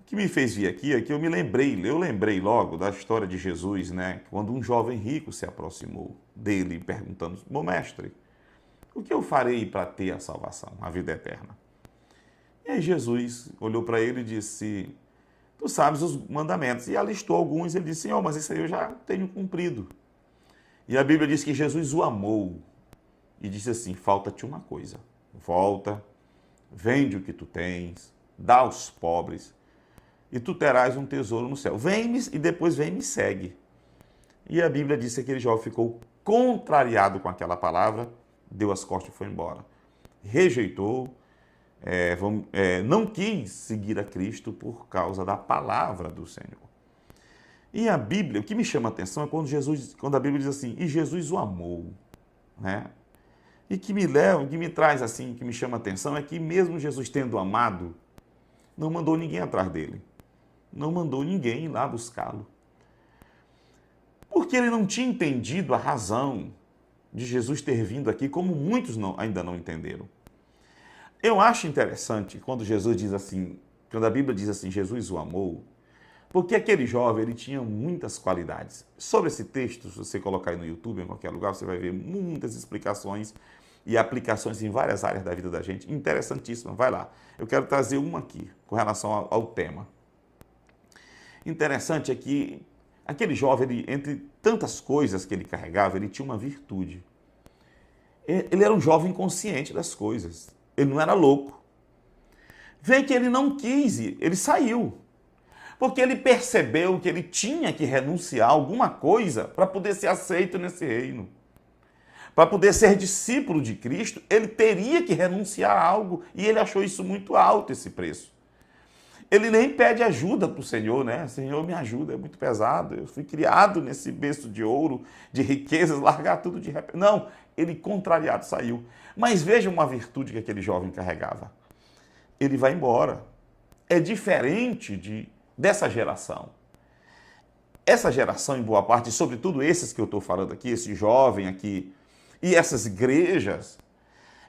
O que me fez vir aqui é que eu lembrei logo da história de Jesus, né? Quando um jovem rico se aproximou dele perguntando: bom mestre, o que eu farei para ter a salvação, a vida eterna? E aí Jesus olhou para ele e disse: tu sabes os mandamentos. E alistou alguns, ele disse: Senhor, mas isso aí eu já tenho cumprido. E a Bíblia diz que Jesus o amou e disse assim: falta-te uma coisa, volta, vende o que tu tens, dá aos pobres, e tu terás um tesouro no céu. Vem-me e depois vem e me segue. E a Bíblia diz que aquele jovem ficou contrariado com aquela palavra, deu as costas e foi embora. Rejeitou, não quis seguir a Cristo por causa da palavra do Senhor. E a Bíblia, o que me chama a atenção é quando a Bíblia diz assim: e Jesus o amou, né? E que me traz assim, que me chama a atenção é que mesmo Jesus tendo amado, não mandou ninguém atrás dele. Não mandou ninguém ir lá buscá-lo. Porque ele não tinha entendido a razão de Jesus ter vindo aqui, como muitos ainda não entenderam. Eu acho interessante quando Jesus diz assim, quando a Bíblia diz assim, Jesus o amou, porque aquele jovem, ele tinha muitas qualidades. Sobre esse texto, se você colocar aí no YouTube, em qualquer lugar, você vai ver muitas explicações e aplicações em várias áreas da vida da gente. Interessantíssima, vai lá. Eu quero trazer uma aqui, com relação ao tema. Interessante é que aquele jovem, entre tantas coisas que ele carregava, ele tinha uma virtude. Ele era um jovem consciente das coisas. Ele não era louco. Vê que ele não quis ir, ele saiu. Porque ele percebeu que ele tinha que renunciar a alguma coisa para poder ser aceito nesse reino. Para poder ser discípulo de Cristo, ele teria que renunciar a algo. E ele achou isso muito alto, esse preço. Ele nem pede ajuda para o Senhor, né? Senhor, me ajuda, é muito pesado. Eu fui criado nesse berço de ouro, de riquezas, largar tudo de repente. Não, ele contrariado saiu. Mas veja uma virtude que aquele jovem carregava. Ele vai embora. É diferente dessa geração. Essa geração, em boa parte, sobretudo esses que eu estou falando aqui, esse jovem aqui, e essas igrejas,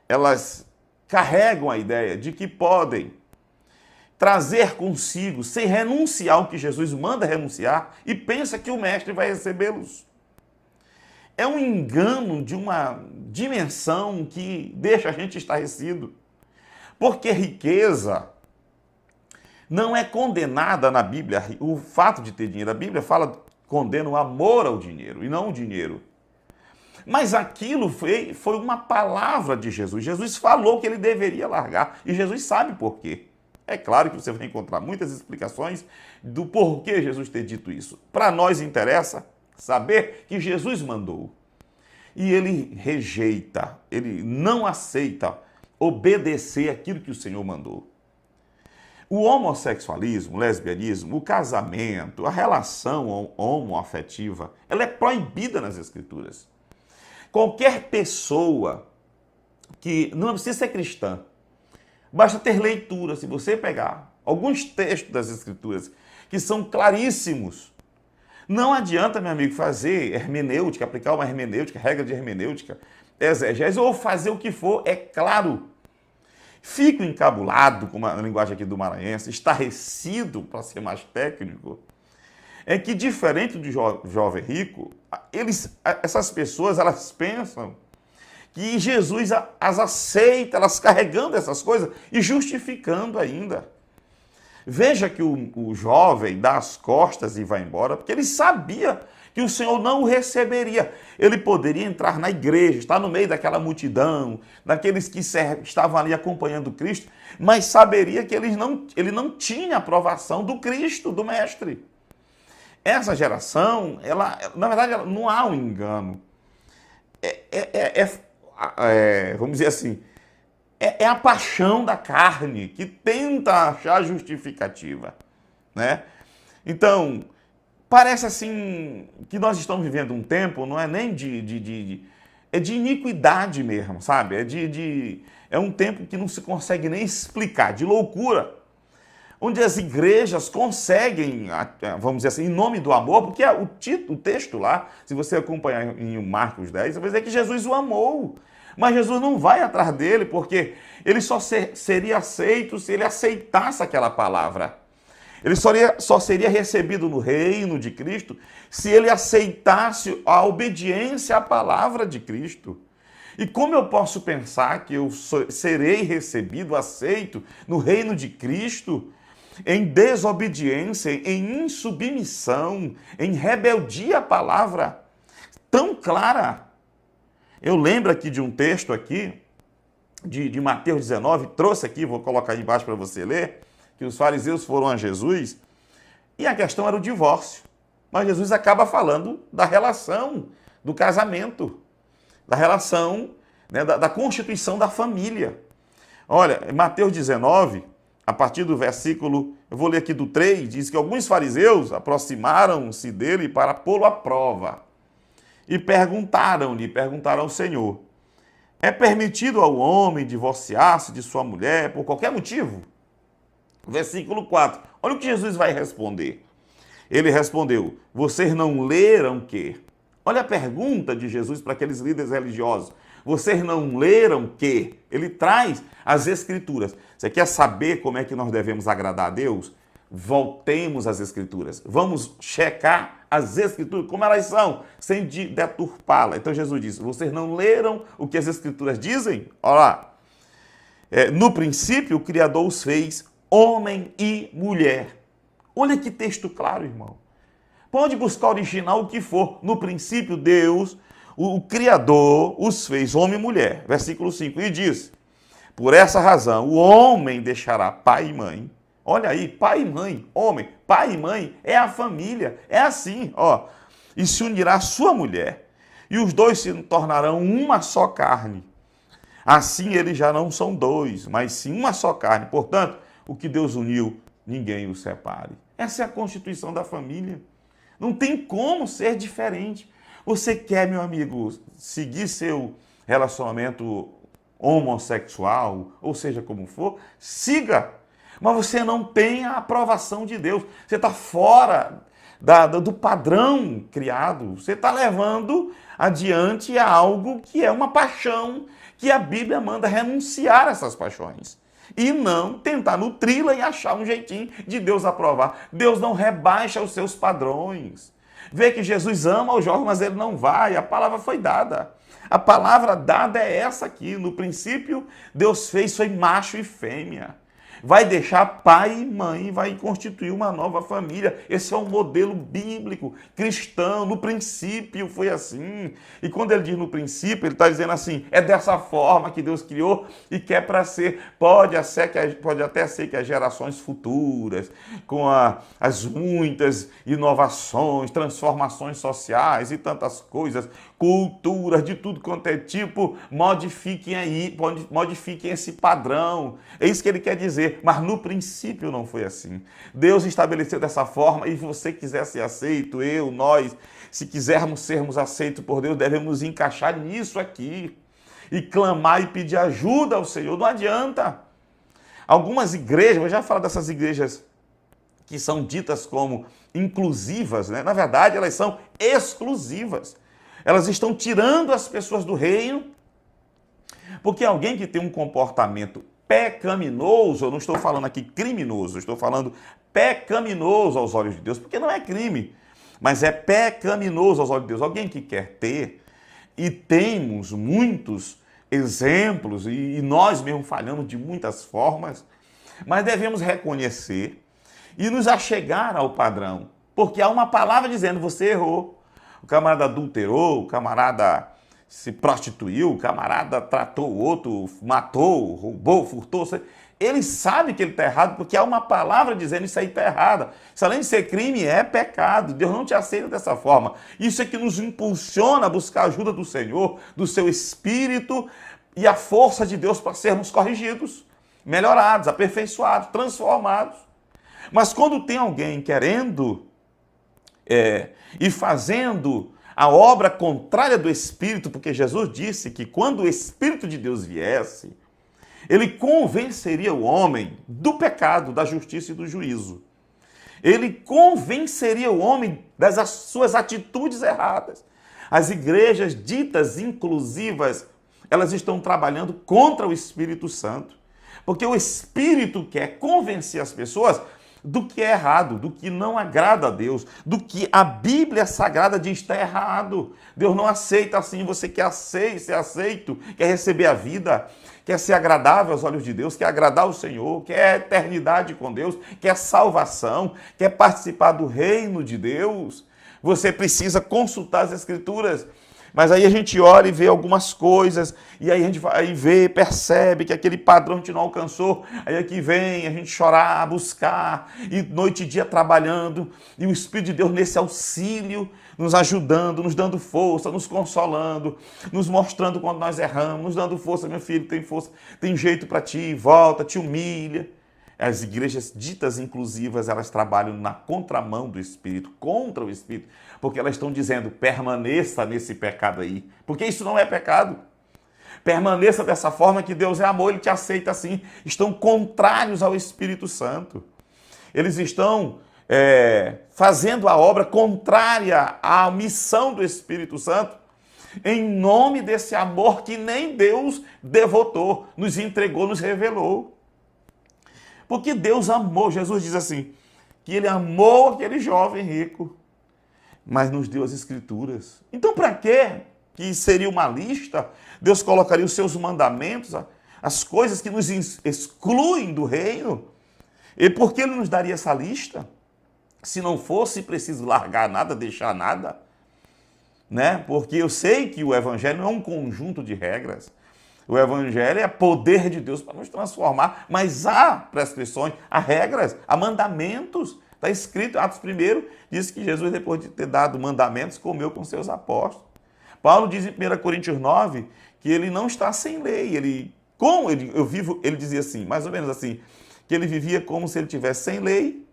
elas carregam a ideia de que podem trazer consigo, sem renunciar ao que Jesus manda renunciar, e pensa que o mestre vai recebê-los. É um engano de uma dimensão que deixa a gente estarrecido. Porque riqueza não é condenada na Bíblia, o fato de ter dinheiro. A Bíblia condena o amor ao dinheiro e não o dinheiro. Mas aquilo foi uma palavra de Jesus. Jesus falou que ele deveria largar e Jesus sabe por quê. É claro que você vai encontrar muitas explicações do porquê Jesus ter dito isso. Para nós interessa saber que Jesus mandou. E ele rejeita, ele não aceita obedecer aquilo que o Senhor mandou. O homossexualismo, o lesbianismo, o casamento, a relação homoafetiva, ela é proibida nas Escrituras. Qualquer pessoa que não precisa ser cristã, basta ter leitura. Se você pegar alguns textos das Escrituras que são claríssimos, não adianta, meu amigo, fazer hermenêutica, aplicar uma hermenêutica, regra de hermenêutica, exegese ou fazer o que for, é claro. Fico encabulado, com a linguagem aqui do maranhense, estarrecido, para ser mais técnico, é que, diferente do jovem rico, essas pessoas, elas pensam que Jesus as aceita, elas carregando essas coisas e justificando ainda. Veja que o jovem dá as costas e vai embora, porque ele sabia que o Senhor não o receberia. Ele poderia entrar na igreja, estar no meio daquela multidão, daqueles que estavam ali acompanhando Cristo, mas saberia que ele não tinha aprovação do Cristo, do Mestre. Essa geração, na verdade, não há um engano. Vamos dizer assim, é a paixão da carne que tenta achar justificativa, né? Então, parece assim que nós estamos vivendo um tempo, não é nem é de iniquidade mesmo, sabe? É um tempo que não se consegue nem explicar, de loucura, onde as igrejas conseguem, vamos dizer assim, em nome do amor, porque o texto lá, se você acompanhar em Marcos 10, você vai dizer que Jesus o amou. Mas Jesus não vai atrás dele, porque ele só seria aceito se ele aceitasse aquela palavra. Ele só seria recebido no reino de Cristo se ele aceitasse a obediência à palavra de Cristo. E como eu posso pensar que eu serei recebido, aceito no reino de Cristo, em desobediência, em insubmissão, em rebeldia à palavra tão clara? Eu lembro aqui de um texto aqui, de Mateus 19, trouxe aqui, vou colocar aí embaixo para você ler, que os fariseus foram a Jesus, e a questão era o divórcio. Mas Jesus acaba falando da relação, do casamento, da relação, né, da constituição da família. Olha, Mateus 19, a partir do versículo, eu vou ler aqui do 3, diz que alguns fariseus aproximaram-se dele para pô-lo à prova e perguntaram ao Senhor: é permitido ao homem divorciar-se de sua mulher por qualquer motivo? Versículo 4. Olha o que Jesus vai responder. Ele respondeu: vocês não leram que? Olha a pergunta de Jesus para aqueles líderes religiosos. Vocês não leram que? Ele traz as Escrituras. Você quer saber como é que nós devemos agradar a Deus? Voltemos às Escrituras. Vamos checar as Escrituras, como elas são, sem deturpá-las. Então Jesus diz: vocês não leram o que as Escrituras dizem? Olha lá. No princípio, o Criador os fez homem e mulher. Olha que texto claro, irmão. Pode buscar original o que for. No princípio, Deus, o Criador, os fez homem e mulher. Versículo 5. E diz: por essa razão, o homem deixará pai e mãe. Olha aí, pai e mãe, homem. Pai e mãe é a família. É assim, ó. E se unirá a sua mulher. E os dois se tornarão uma só carne. Assim eles já não são dois, mas sim uma só carne. Portanto, o que Deus uniu, ninguém o separe. Essa é a constituição da família. Não tem como ser diferente. Você quer, meu amigo, seguir seu relacionamento homossexual, ou seja como for, siga. Mas você não tem a aprovação de Deus. Você está fora do padrão criado. Você está levando adiante algo que é uma paixão, que a Bíblia manda renunciar a essas paixões. E não tentar nutri-la e achar um jeitinho de Deus aprovar. Deus não rebaixa os seus padrões. Vê que Jesus ama o jovem, mas ele não vai. A palavra foi dada. A palavra dada é essa aqui. No princípio, Deus fez, foi macho e fêmea. Vai deixar pai e mãe, vai constituir uma nova família. Esse é um modelo bíblico, cristão. No princípio foi assim. E quando ele diz no princípio, ele está dizendo assim, é dessa forma que Deus criou e quer para ser. Pode até ser que as gerações futuras, com as muitas inovações, transformações sociais e tantas coisas, culturas de tudo quanto é tipo, modifiquem esse padrão. É isso que ele quer dizer. Mas no princípio não foi assim. Deus estabeleceu dessa forma, e se você quiser ser aceito, nós, se quisermos sermos aceitos por Deus, devemos nos encaixar nisso aqui e clamar e pedir ajuda ao Senhor. Não adianta. Algumas igrejas, eu já falo dessas igrejas que são ditas como inclusivas, né? Na verdade, elas são exclusivas. Elas estão tirando as pessoas do reino, porque alguém que tem um comportamento pecaminoso, eu não estou falando aqui criminoso, eu estou falando pecaminoso aos olhos de Deus, porque não é crime, mas é pecaminoso aos olhos de Deus. Alguém que quer ter, e temos muitos exemplos, e nós mesmos falhamos de muitas formas, mas devemos reconhecer e nos achegar ao padrão, porque há uma palavra dizendo: você errou. O camarada adulterou, o camarada se prostituiu, o camarada tratou o outro, matou, roubou, furtou. Ele sabe que ele está errado, porque há uma palavra dizendo: isso aí está errado. Isso, além de ser crime, é pecado. Deus não te aceita dessa forma. Isso é que nos impulsiona a buscar a ajuda do Senhor, do seu Espírito e a força de Deus para sermos corrigidos, melhorados, aperfeiçoados, transformados. Mas quando tem alguém querendo e fazendo a obra contrária do Espírito, porque Jesus disse que quando o Espírito de Deus viesse, ele convenceria o homem do pecado, da justiça e do juízo. Ele convenceria o homem das suas atitudes erradas. As igrejas ditas inclusivas, elas estão trabalhando contra o Espírito Santo, porque o Espírito quer convencer as pessoas do que é errado, do que não agrada a Deus, do que a Bíblia Sagrada diz está errado. Deus não aceita assim. Você quer ser aceito, quer receber a vida, quer ser agradável aos olhos de Deus, quer agradar o Senhor, quer eternidade com Deus, quer salvação, quer participar do reino de Deus. Você precisa consultar as Escrituras. Mas aí a gente olha e vê algumas coisas, e aí a gente vai vê, percebe que aquele padrão a gente não alcançou, aí aqui vem a gente chorar, buscar, e noite e dia trabalhando, e o Espírito de Deus nesse auxílio, nos ajudando, nos dando força, nos consolando, nos mostrando quando nós erramos, nos dando força, meu filho, tem força, tem jeito para ti, volta, te humilha. As igrejas ditas inclusivas, elas trabalham na contramão do Espírito, contra o Espírito, porque elas estão dizendo, permaneça nesse pecado aí, porque isso não é pecado. Permaneça dessa forma que Deus é amor, Ele te aceita assim. Estão contrários ao Espírito Santo. Eles estão fazendo a obra contrária à missão do Espírito Santo, em nome desse amor que nem Deus devotou, nos entregou, nos revelou. Porque Deus amou, Jesus diz assim, que Ele amou aquele jovem rico, mas nos deu as Escrituras. Então, para quê? Que seria uma lista? Deus colocaria os seus mandamentos, as coisas que nos excluem do reino. E por que Ele nos daria essa lista? Se não fosse preciso largar nada, deixar nada, né? Porque eu sei que o Evangelho não é um conjunto de regras. O Evangelho é poder de Deus para nos transformar, mas há prescrições, há regras, há mandamentos. Está escrito, Atos 1, diz que Jesus, depois de ter dado mandamentos, comeu com seus apóstolos. Paulo diz em 1 Coríntios 9 que ele não está sem lei. Ele dizia assim, mais ou menos assim, que ele vivia como se ele tivesse sem lei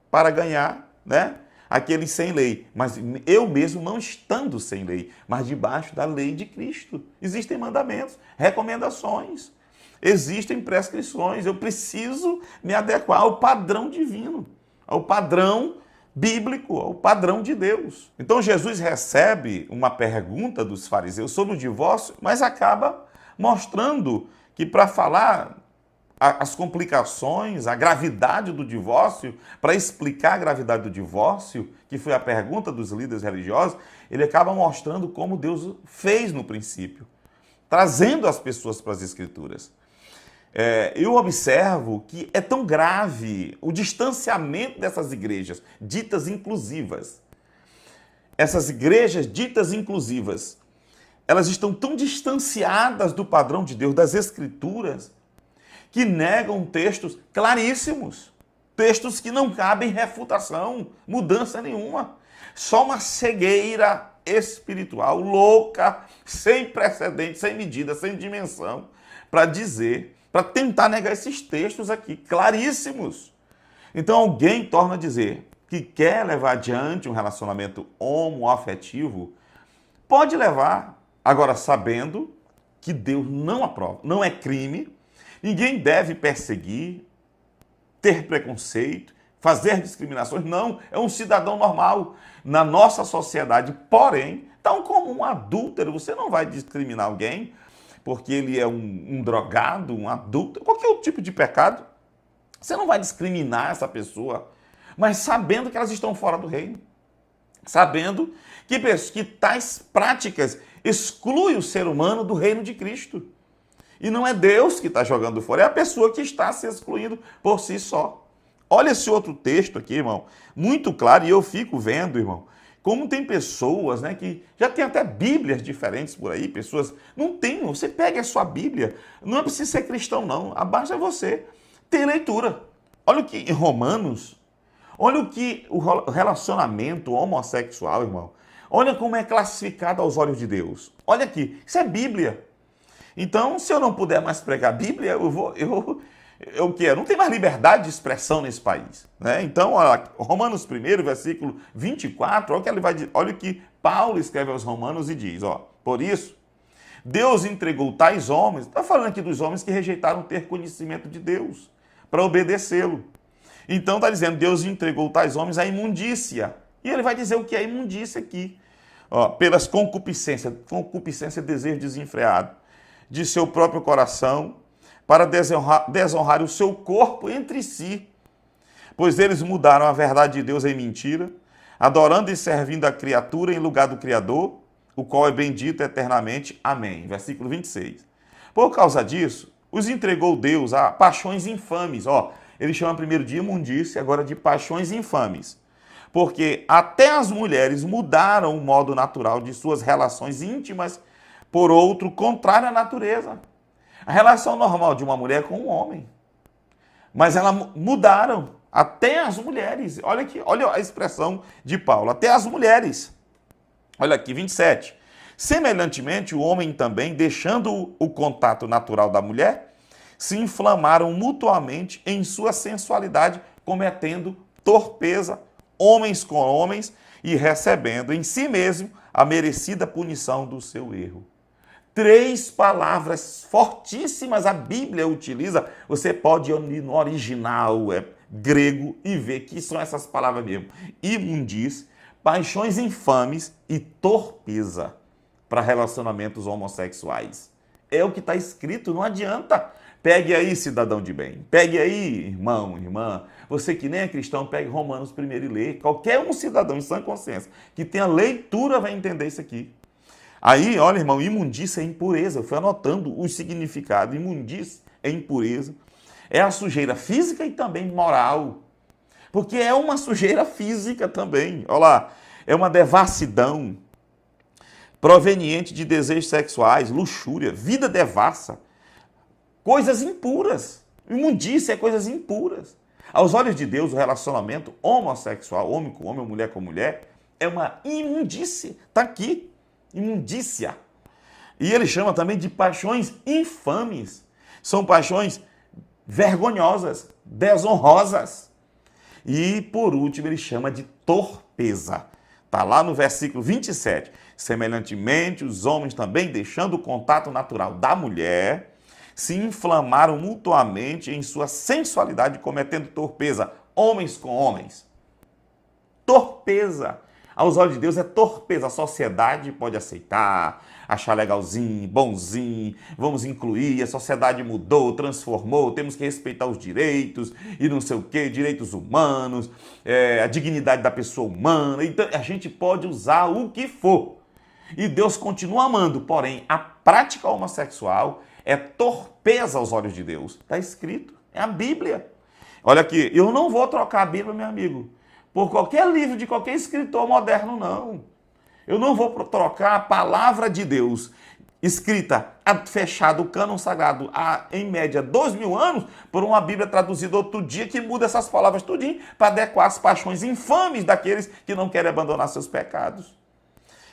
para ganhar, né? Aqueles sem lei, mas eu mesmo não estando sem lei, mas debaixo da lei de Cristo. Existem mandamentos, recomendações, existem prescrições, eu preciso me adequar ao padrão divino, ao padrão bíblico, ao padrão de Deus. Então Jesus recebe uma pergunta dos fariseus sobre o divórcio, mas acaba mostrando que para falar as complicações, a gravidade do divórcio, para explicar a gravidade do divórcio, que foi a pergunta dos líderes religiosos, ele acaba mostrando como Deus fez no princípio, trazendo as pessoas para as Escrituras. Eu observo que é tão grave o distanciamento dessas igrejas ditas inclusivas. Essas igrejas ditas inclusivas, elas estão tão distanciadas do padrão de Deus, das Escrituras, que negam textos claríssimos, textos que não cabem refutação, mudança nenhuma. Só uma cegueira espiritual louca, sem precedente, sem medida, sem dimensão, para tentar negar esses textos aqui, claríssimos. Então alguém torna a dizer que quer levar adiante um relacionamento homoafetivo, pode levar, agora sabendo que Deus não aprova, não é crime. Ninguém deve perseguir, ter preconceito, fazer discriminações. Não, é um cidadão normal na nossa sociedade. Porém, tal como um adúltero, você não vai discriminar alguém porque ele é um drogado, um adúltero, qualquer outro tipo de pecado. Você não vai discriminar essa pessoa, mas sabendo que elas estão fora do reino. Sabendo que tais práticas excluem o ser humano do reino de Cristo. E não é Deus que está jogando fora, é a pessoa que está se excluindo por si só. Olha esse outro texto aqui, irmão, muito claro, e eu fico vendo, irmão, como tem pessoas, né, que já tem até Bíblias diferentes por aí, pessoas, não tem, você pega a sua Bíblia, não é preciso ser cristão não, basta você ter leitura. Olha o que em Romanos, olha o que o relacionamento homossexual, irmão, olha como é classificado aos olhos de Deus. Olha aqui, isso é Bíblia. Então, se eu não puder mais pregar a Bíblia, eu quero. Não tem mais liberdade de expressão nesse país, né? Então, olha, Romanos 1, versículo 24, olha o que Paulo escreve aos Romanos e diz, por isso, Deus entregou tais homens, está falando aqui dos homens que rejeitaram ter conhecimento de Deus, para obedecê-lo. Então, está dizendo, Deus entregou tais homens à imundícia. E ele vai dizer o que é imundícia aqui. Pelas concupiscência, desejo desenfreado de seu próprio coração, para desonrar o seu corpo entre si, pois eles mudaram a verdade de Deus em mentira, adorando e servindo a criatura em lugar do Criador, o qual é bendito eternamente. Amém. Versículo 26. Por causa disso, os entregou Deus a paixões infames. Ele chama primeiro de imundície, agora de paixões infames. Porque até as mulheres mudaram o modo natural de suas relações íntimas por outro contrário à natureza. A relação normal de uma mulher com um homem. Mas elas mudaram, até as mulheres. Olha aqui, olha a expressão de Paulo, até as mulheres. Olha aqui, 27. Semelhantemente, o homem também, deixando o contato natural da mulher, se inflamaram mutuamente em sua sensualidade, cometendo torpeza, homens com homens, e recebendo em si mesmo a merecida punição do seu erro. 3 palavras fortíssimas a Bíblia utiliza. Você pode ir no original grego e ver que são essas palavras mesmo. Imundície, paixões infames e torpeza para relacionamentos homossexuais. É o que está escrito, não adianta. Pegue aí, cidadão de bem. Pegue aí, irmão, irmã. Você que nem é cristão, pegue Romanos primeiro e lê. Qualquer um cidadão em sã consciência que tenha leitura vai entender isso aqui. Aí, olha, irmão, imundícia é impureza. Eu fui anotando o significado. Imundícia é impureza. É a sujeira física e também moral. Porque é uma sujeira física também. Olha lá, é uma devassidão proveniente de desejos sexuais, luxúria, vida devassa, coisas impuras. Imundícia é coisas impuras. Aos olhos de Deus, o relacionamento homossexual, homem com homem, mulher com mulher, é uma imundícia. Está aqui. Imundícia. E ele chama também de paixões infames. São paixões vergonhosas, desonrosas. E, por último, ele chama de torpeza. Está lá no versículo 27. Semelhantemente, os homens também, deixando o contato natural da mulher, se inflamaram mutuamente em sua sensualidade, cometendo torpeza, homens com homens. Torpeza. Aos olhos de Deus é torpeza. A sociedade pode aceitar, achar legalzinho, bonzinho, vamos incluir, a sociedade mudou, transformou, temos que respeitar os direitos e não sei o quê, direitos humanos, a dignidade da pessoa humana. Então a gente pode usar o que for. E Deus continua amando, porém a prática homossexual é torpeza aos olhos de Deus. Está escrito, é a Bíblia. Olha aqui, eu não vou trocar a Bíblia, meu amigo, por qualquer livro de qualquer escritor moderno, não. Eu não vou trocar a palavra de Deus, escrita, fechada, o cânon sagrado, há, em média, 2000 anos, por uma Bíblia traduzida outro dia, que muda essas palavras tudinho para adequar as paixões infames daqueles que não querem abandonar seus pecados.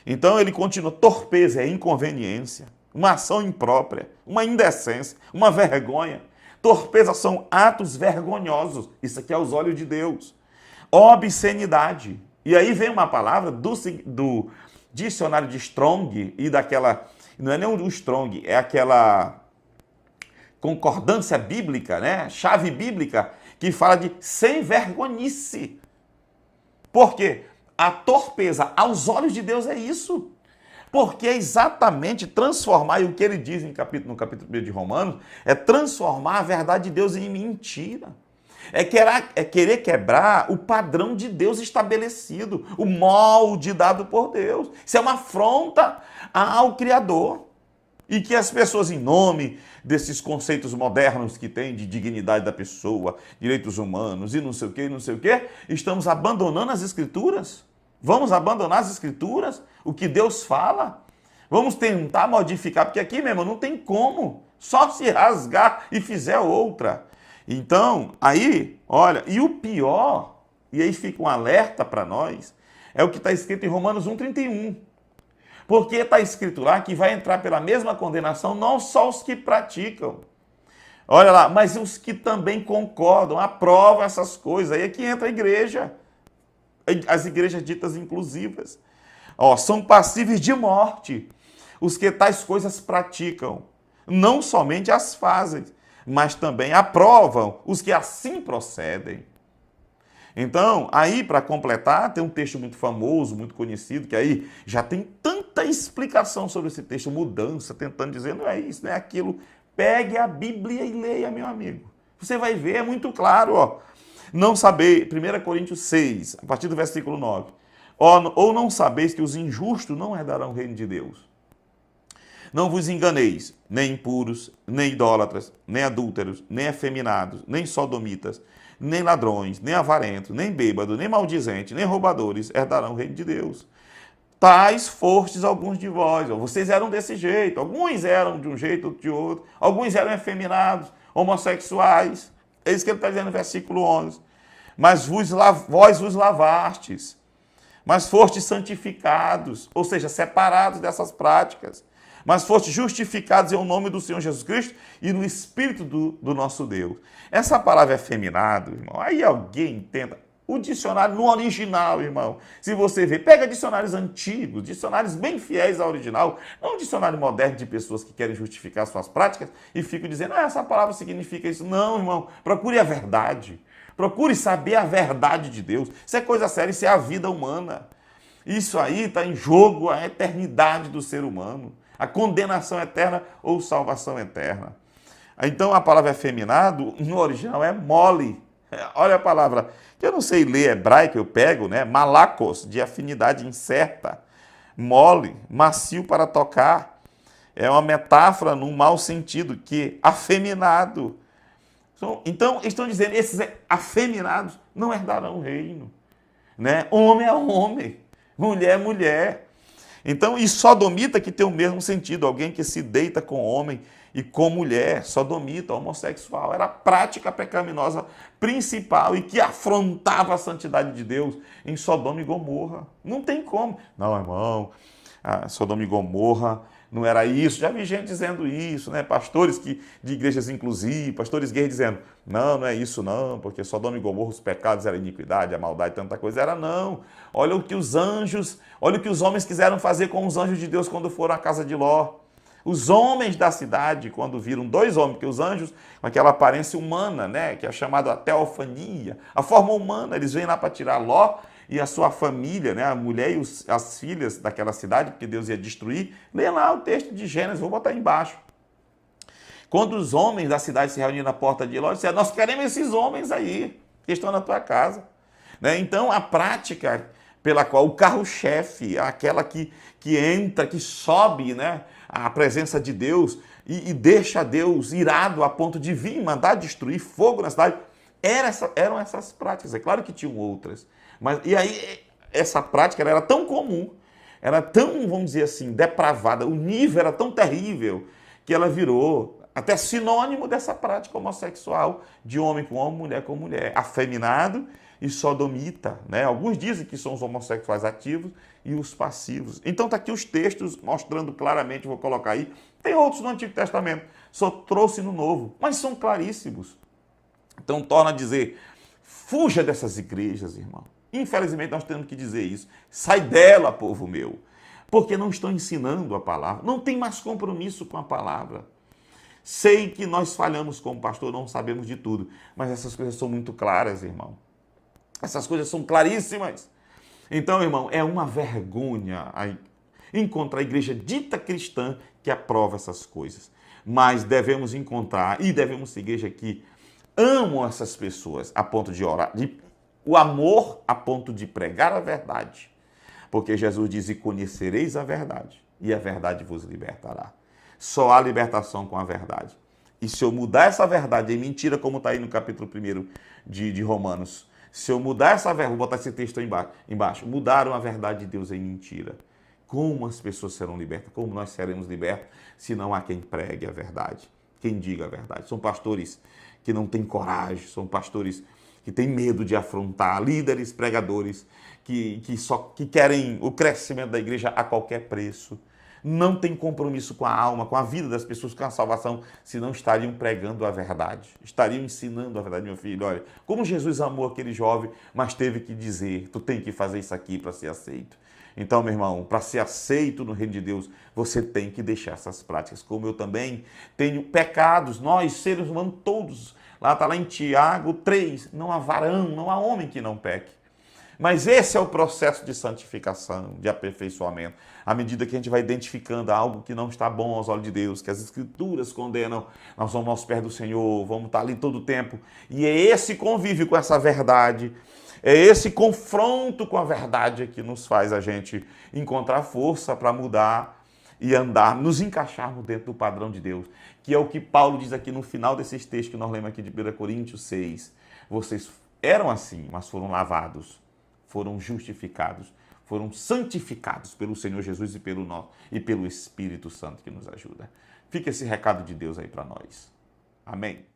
Então ele continua, torpeza é inconveniência, uma ação imprópria, uma indecência, uma vergonha. Torpeza são atos vergonhosos, isso aqui é aos olhos de Deus. Obscenidade. E aí vem uma palavra do dicionário de Strong e daquela, não é nem o Strong, é aquela concordância bíblica, né? Chave bíblica, que fala de sem vergonhice. Por quê? A torpeza aos olhos de Deus é isso. Porque é exatamente transformar, e o que ele diz no capítulo 1 de Romanos, é transformar a verdade de Deus em mentira. É querer quebrar o padrão de Deus estabelecido, o molde dado por Deus. Isso é uma afronta ao Criador. E que as pessoas, em nome desses conceitos modernos que tem de dignidade da pessoa, direitos humanos e não sei o que, estamos abandonando as Escrituras? Vamos abandonar as Escrituras? O que Deus fala? Vamos tentar modificar, porque aqui mesmo não tem como. Só se rasgar e fizer outra. Então, aí, olha, e o pior, e aí fica um alerta para nós, é o que está escrito em Romanos 1,31. Porque está escrito lá que vai entrar pela mesma condenação não só os que praticam. Olha lá, mas os que também concordam, aprovam essas coisas. Aí é que entra a igreja. As igrejas ditas inclusivas. São passíveis de morte os que tais coisas praticam. Não somente as fazem, mas também aprovam os que assim procedem. Então, aí para completar, tem um texto muito famoso, muito conhecido, que aí já tem tanta explicação sobre esse texto, mudança, tentando dizer, não é isso, não é aquilo. Pegue a Bíblia e leia, meu amigo. Você vai ver, é muito claro, Não sabeis, 1 Coríntios 6, a partir do versículo 9. Ou não sabeis que os injustos não herdarão o reino de Deus? Não vos enganeis, nem impuros, nem idólatras, nem adúlteros, nem efeminados, nem sodomitas, nem ladrões, nem avarentos, nem bêbados, nem maldizentes, nem roubadores herdarão o reino de Deus. Tais fostes alguns de vós. Vocês eram desse jeito. Alguns eram de um jeito, outros de outro. Alguns eram efeminados, homossexuais. É isso que ele está dizendo no versículo 11. Mas vós vos lavastes, mas fostes santificados, ou seja, separados dessas práticas. Mas fostes justificados em nome do Senhor Jesus Cristo e no Espírito do nosso Deus. Essa palavra efeminado, irmão, aí alguém tenta. O dicionário no original, irmão, se você ver, pega dicionários antigos, dicionários bem fiéis ao original, não um dicionário moderno de pessoas que querem justificar suas práticas e ficam dizendo, essa palavra significa isso. Não, irmão, procure a verdade. Procure saber a verdade de Deus. Isso é coisa séria, isso é a vida humana. Isso aí está em jogo a eternidade do ser humano. A condenação eterna ou salvação eterna. Então a palavra efeminado, no original, é mole. Olha a palavra, que eu não sei ler hebraico, eu pego, né? Malakos, de afinidade incerta. Mole, macio para tocar. É uma metáfora num mau sentido, que afeminado. Então, estão dizendo, esses afeminados não herdarão o reino. Né? Homem é homem, mulher é mulher. Então, e sodomita que tem o mesmo sentido, alguém que se deita com homem e com mulher, sodomita, homossexual. Era a prática pecaminosa principal e que afrontava a santidade de Deus em Sodoma e Gomorra. Não tem como. Não, irmão, Sodoma e Gomorra não era isso. Já vi gente dizendo isso, né? Pastores de igrejas inclusivas, pastores gays dizendo, não é isso não, porque Sodoma e Gomorra, os pecados eram a iniquidade, a maldade, tanta coisa. Era não. Olha o que os homens quiseram fazer com os anjos de Deus quando foram à casa de Ló. Os homens da cidade, quando viram dois homens, porque os anjos, com aquela aparência humana, né, que é chamada a teofania, a forma humana, eles vêm lá para tirar Ló e a sua família, né, a mulher e as filhas daquela cidade, porque Deus ia destruir. Lê lá o texto de Gênesis, vou botar aí embaixo. Quando os homens da cidade se reuniram na porta de Ló, disseram, nós queremos esses homens aí, que estão na tua casa. Né? Então, a prática pela qual o carro-chefe, aquela que entra, que sobe, né, a presença de Deus e deixa Deus irado a ponto de vir mandar destruir fogo na cidade, eram essas práticas. É claro que tinham outras. E aí, essa prática era tão comum, era tão, vamos dizer assim, depravada, o nível era tão terrível, que ela virou até sinônimo dessa prática homossexual, de homem com homem, mulher com mulher, afeminado e sodomita, né? Alguns dizem que são os homossexuais ativos e os passivos. Então está aqui os textos mostrando claramente, vou colocar aí. Tem outros no Antigo Testamento, só trouxe no Novo, mas são claríssimos. Então torna a dizer, fuja dessas igrejas, irmão. Infelizmente nós temos que dizer isso. Sai dela, povo meu, porque não estão ensinando a palavra, não tem mais compromisso com a palavra. Sei que nós falhamos como pastor, não sabemos de tudo, mas essas coisas são muito claras, irmão. Essas coisas são claríssimas. Então, irmão, é uma vergonha encontrar a igreja dita cristã que aprova essas coisas. Mas devemos encontrar, e devemos ser igreja que amam essas pessoas a ponto de orar, o amor a ponto de pregar a verdade. Porque Jesus diz, e conhecereis a verdade, e a verdade vos libertará. Só há libertação com a verdade. E se eu mudar essa verdade em mentira, como está aí no capítulo 1 de Romanos, se eu mudar essa verdade, vou botar esse texto aí embaixo, mudaram a verdade de Deus em mentira. Como as pessoas serão libertas? Como nós seremos libertos se não há quem pregue a verdade, quem diga a verdade? São pastores que não têm coragem, são pastores que têm medo de afrontar, líderes, pregadores, que querem o crescimento da igreja a qualquer preço. Não tem compromisso com a alma, com a vida das pessoas, com a salvação, se não estariam pregando a verdade, estariam ensinando a verdade. Meu filho, olha, como Jesus amou aquele jovem, mas teve que dizer, tu tem que fazer isso aqui para ser aceito. Então, meu irmão, para ser aceito no reino de Deus, você tem que deixar essas práticas, como eu também tenho pecados, nós, seres humanos, todos. Lá está lá em Tiago 3, não há varão, não há homem que não peque. Mas esse é o processo de santificação, de aperfeiçoamento. À medida que a gente vai identificando algo que não está bom aos olhos de Deus, que as Escrituras condenam, nós vamos aos pés do Senhor, vamos estar ali todo o tempo. E é esse convívio com essa verdade, é esse confronto com a verdade que nos faz a gente encontrar força para mudar e andar, nos encaixarmos dentro do padrão de Deus, que é o que Paulo diz aqui no final desses textos que nós lemos aqui de 1 Coríntios 6. Vocês eram assim, mas foram lavados, foram justificados, foram santificados pelo Senhor Jesus e pelo Espírito Santo que nos ajuda. Fica esse recado de Deus aí para nós. Amém.